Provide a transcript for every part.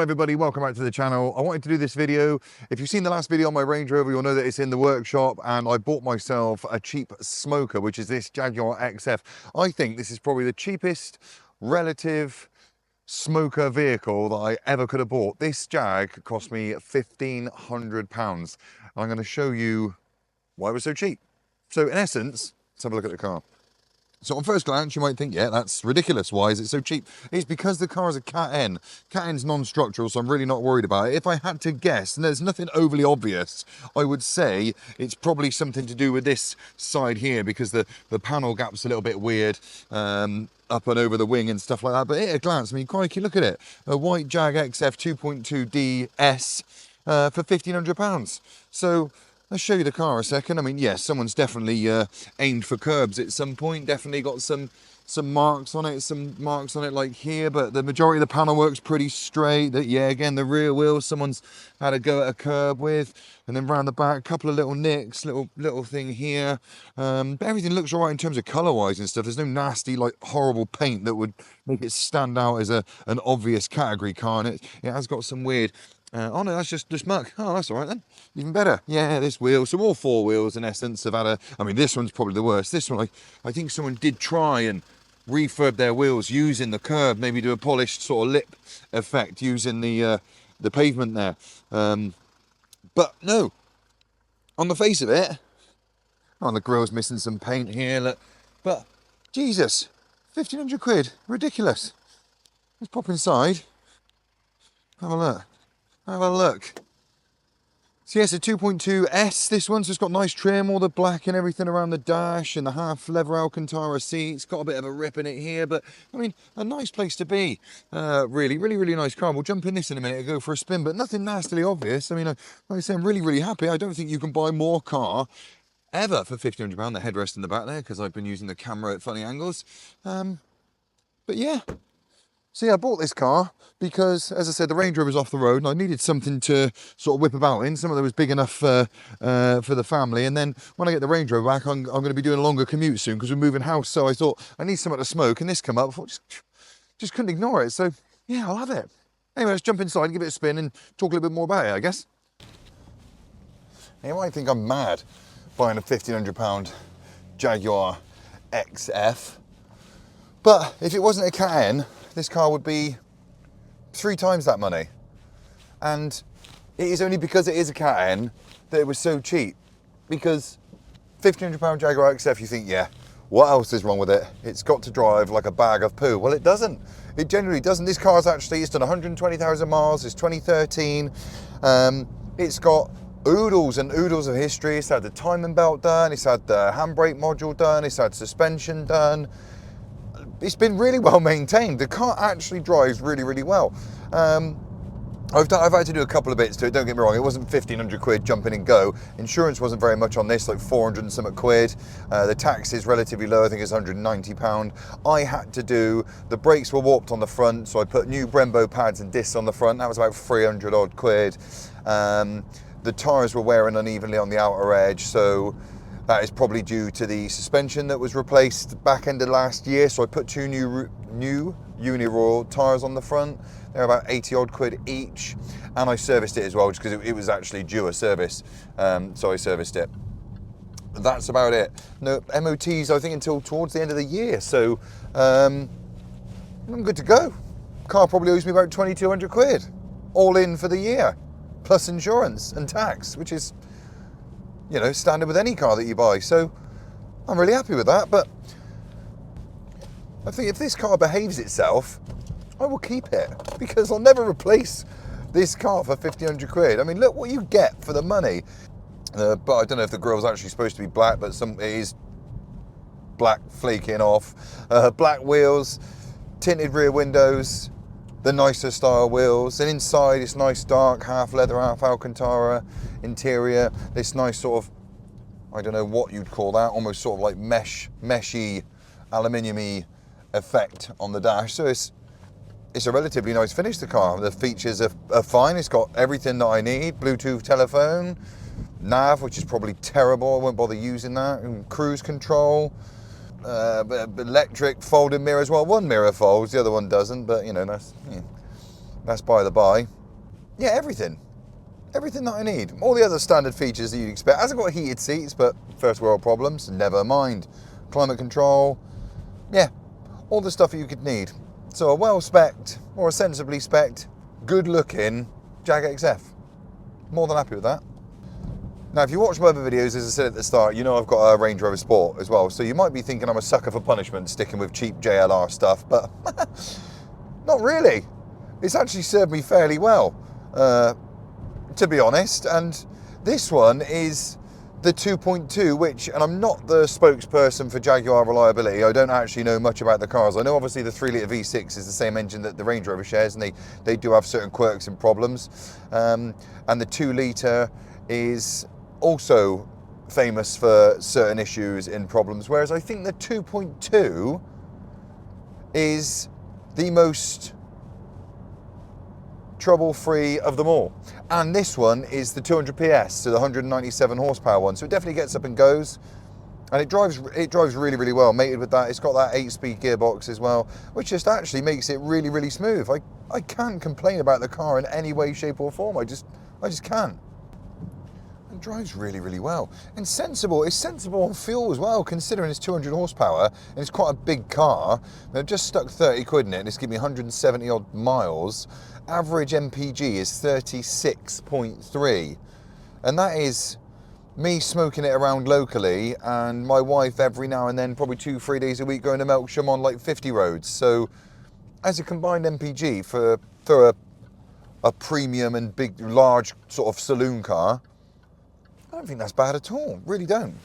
on everybody, welcome back to the channel. I wanted to do this video. If you've seen the last video on my Range Rover, you'll know that it's in the workshop and I bought myself a cheap smoker, which is this Jaguar XF. I think this is probably the cheapest relative smoker vehicle that I ever could have bought. This Jag cost me £1,500. I'm going to show you why it was so cheap. So in essence, let's have a look at the car. So on first glance, you might think, yeah, that's ridiculous. Why is it so cheap? It's because the car is a Cat N. Cat N's non-structural, so I'm really not worried about it. If I had to guess, and there's nothing overly obvious, I would say it's probably something to do with this side here, because the panel gap's a little bit weird up and over the wing and stuff like that. But at a glance, I mean, crikey, look at it. A white Jag XF 2.2D S for £1,500. So let's show you the car a second. I mean, yes, someone's definitely aimed for curbs at some point. Definitely got some marks on it, like here. But the majority of the panel works pretty straight. Yeah, again, the rear wheel, someone's had a go at a curb with, and then round the back, a couple of little nicks, little thing here. But everything looks all right in terms of colour-wise and stuff. There's no nasty, like, horrible paint that would make it stand out as an obvious category car. And it has got some weird. Oh no, that's just muck. Oh, that's all right then. Even better. Yeah, this wheel. So all four wheels, in essence, have had a... I mean, this one's probably the worst. This one, I think someone did try and refurb their wheels using the curb, maybe do a polished sort of lip effect using the pavement there. But no, on the face of it, oh, the grille's missing some paint here. Look, but Jesus, 1,500 quid, ridiculous. Let's pop inside. Have a look. Have a look. So yes, a 2.2S, this one, so it's got nice trim, all the black and everything around the dash and the half leather Alcantara seats. Got a bit of a rip in it here, but I mean, a nice place to be. Really nice car. We'll jump in this in a minute and go for a spin, but nothing nastily obvious. I mean, like I say, I'm really happy. I don't think you can buy more car ever for £1,500. The headrest in the back there, because I've been using the camera at funny angles. But yeah. So yeah, I bought this car because, as I said, the Range Rover's off the road and I needed something to sort of whip about in. Something that was big enough for the family. And then when I get the Range Rover back, I'm going to be doing a longer commute soon because we're moving house. So I thought, I need something to smoke, and this come up. I thought, just couldn't ignore it. So yeah, I'll have it. Anyway, let's jump inside, give it a spin and talk a little bit more about it, I guess. Now, you might think I'm mad buying a £1,500 Jaguar XF. But if it wasn't a Cat N, this car would be 3 times that money. And it is only because it is a Cat N that it was so cheap. Because £1,500 Jaguar XF, you think, yeah, what else is wrong with it? It's got to drive like a bag of poo. Well, it doesn't. It generally doesn't. This car's actually, it's done 120,000 miles. It's 2013. It's got oodles and oodles of history. It's had the timing belt done. It's had the handbrake module done. It's had suspension done. It's been really well maintained. The car actually drives really well. I've had to do a couple of bits to it, don't get me wrong. It wasn't 1,500 quid jump in and go. Insurance wasn't very much on this, like 400 and something quid. The tax is relatively low, I think it's £190. I had to do, the brakes were warped on the front, so I put new Brembo pads and discs on the front. That was about 300 odd quid. The tyres were wearing unevenly on the outer edge, so that is probably due to the suspension that was replaced back end of last year. So I put 2 new Uniroyal tyres on the front. They're about 80 odd quid each. And I serviced it as well, just because it was actually due a service. So I serviced it. That's about it. No MOTs, I think, until towards the end of the year. So I'm good to go. Car probably owes me about 2,200 quid. All in for the year. Plus insurance and tax, which is, you know, standard with any car that you buy. So I'm really happy with that. But I think if this car behaves itself, I will keep it, because I'll never replace this car for 1,500 quid. I mean, look what you get for the money. But I don't know if the grille's actually supposed to be black, but it is black flaking off. Black wheels, tinted rear windows, the nicer style wheels, and inside it's nice dark, half leather, half Alcantara interior. This nice sort of, I don't know what you'd call that, almost sort of like meshy, aluminium-y effect on the dash. So it's a relatively nice finish, the car. The features are fine. It's got everything that I need. Bluetooth telephone, nav, which is probably terrible. I won't bother using that. And cruise control, electric folding mirrors. Well, one mirror folds, the other one doesn't, but you know, that's... Yeah. That's by the by. Yeah, everything that I need. All the other standard features that you'd expect. It hasn't got heated seats, but first world problems, never mind. Climate control, yeah, all the stuff that you could need. So a well-spec'd, or a sensibly spec'd, good-looking Jag XF. More than happy with that. Now, if you watch my other videos, as I said at the start, you know I've got a Range Rover Sport as well. So you might be thinking I'm a sucker for punishment, sticking with cheap JLR stuff, but not really. It's actually served me fairly well, to be honest. And this one is the 2.2, which, and I'm not the spokesperson for Jaguar reliability. I don't actually know much about the cars. I know obviously the 3-litre V6 is the same engine that the Range Rover shares, and they do have certain quirks and problems. And the 2-litre is also famous for certain issues and problems, whereas I think the 2.2 is the most trouble-free of them all. And this one is the 200 PS, so the 197 horsepower one, so it definitely gets up and goes, and it drives really, really well. Mated with that, it's got that 8-speed gearbox as well, which just actually makes it really, really smooth. I can't complain about the car in any way, shape or form. I just can't. It drives really, really well. And sensible. It's sensible on fuel as well, considering it's 200 horsepower and it's quite a big car. I've just stuck 30 quid in it and it's given me 170 odd miles. Average MPG is 36.3. And that is me smoking it around locally, and my wife every now and then, probably 2-3 days a week, going to Melksham on like 50 roads. So as a combined MPG for a premium and big, large sort of saloon car, I don't think that's bad at all, really don't.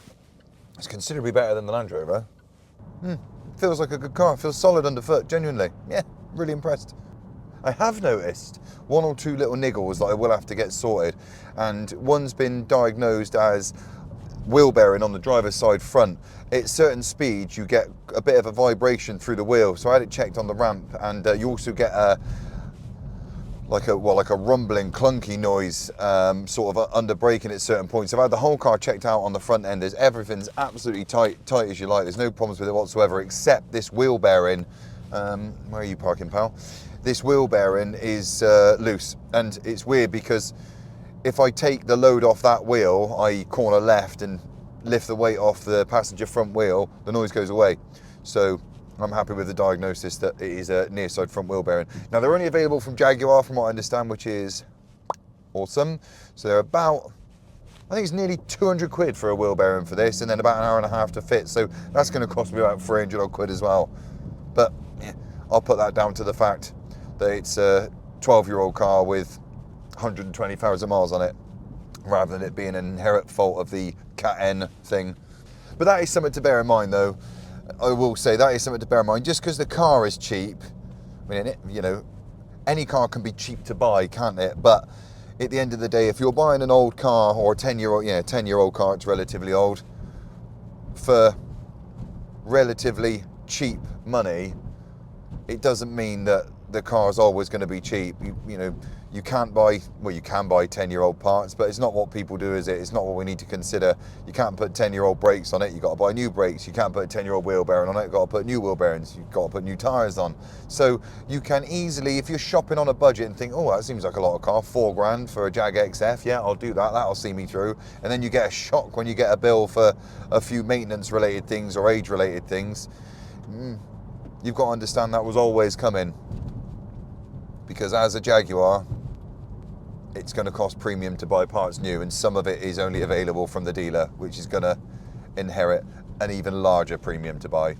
It's considerably better than the Land Rover. Feels like a good car, feels solid underfoot, genuinely. Yeah, really impressed. I have noticed one or two little niggles that I will have to get sorted, and one's been diagnosed as wheel bearing on the driver's side front. At certain speeds you get a bit of a vibration through the wheel, so I had it checked on the ramp, and you also get like a rumbling, clunky noise, sort of under braking at certain points. I've had the whole car checked out on the front end. Everything's absolutely tight as you like. There's no problems with it whatsoever, except this wheel bearing. Where are you parking, pal? This wheel bearing is loose, and it's weird because if I take the load off that wheel, i.e. corner left, and lift the weight off the passenger front wheel, the noise goes away. So I'm happy with the diagnosis that it is a near side front wheel bearing. Now they're only available from Jaguar, from what I understand, which is awesome. So they're about, I think it's nearly 200 quid for a wheel bearing for this, and then about an hour and a half to fit. So that's going to cost me about 300 odd quid as well. But yeah, I'll put that down to the fact that it's a 12-year-old car with 120,000 miles on it, rather than it being an inherent fault of the Cat N thing. But that is something to bear in mind, though. I will say that is something to bear in mind. Just because the car is cheap, I mean, you know, any car can be cheap to buy, can't it? But at the end of the day, if you're buying an old car, or a 10-year-old, yeah, 10-year-old car, it's relatively old, for relatively cheap money, it doesn't mean that the car is always going to be cheap. You know, you can't buy, well, you can buy 10-year-old parts, but it's not what people do, is it? It's not what we need to consider. You can't put 10-year-old brakes on it. You've got to buy new brakes. You can't put a 10-year-old wheel bearing on it. You've got to put new wheel bearings. You've got to put new tyres on. So you can easily, if you're shopping on a budget and think, oh, that seems like a lot of car, 4 grand for a Jag XF, yeah, I'll do that. That'll see me through. And then you get a shock when you get a bill for a few maintenance-related things or age-related things. You've got to understand that was always coming. Because as a Jaguar, it's going to cost premium to buy parts new, and some of it is only available from the dealer, which is going to inherit an even larger premium to buy.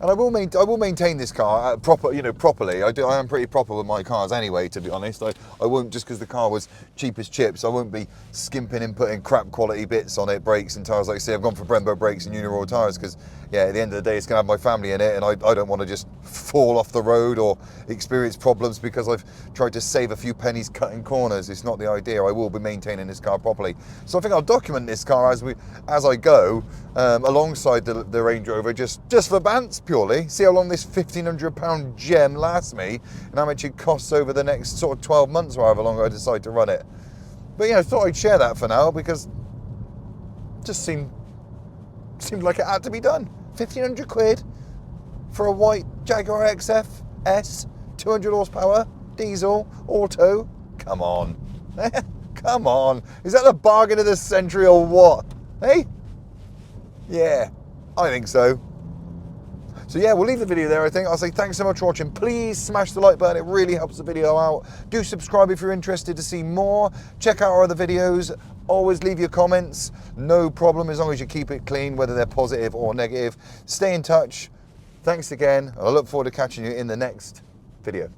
And I will maintain this car properly. I am pretty proper with my cars anyway, to be honest. I won't, just because the car was cheap as chips, I won't be skimping and putting crap quality bits on it, brakes and tyres. Like I say, I've gone for Brembo brakes and Uniroyal tyres because, yeah, at the end of the day, it's going to have my family in it, and I don't want to just fall off the road or experience problems because I've tried to save a few pennies cutting corners. It's not the idea. I will be maintaining this car properly. So I think I'll document this car as I go, alongside the Range Rover, just for bants purely. See how long this £1,500 gem lasts me, and how much it costs over the next sort of 12 months or however long I decide to run it. But yeah, I thought I'd share that for now because it just seemed like it had to be done. 1,500 quid for a white Jaguar XF-S, 200 horsepower. diesel, auto. Come on. Come on. Is that the bargain of the century or what? Hey? Yeah, I think so. So yeah, we'll leave the video there, I think. I'll say thanks so much for watching. Please smash the like button. It really helps the video out. Do subscribe if you're interested to see more. Check out our other videos. Always leave your comments. No problem, as long as you keep it clean, whether they're positive or negative. Stay in touch. Thanks again. I look forward to catching you in the next video.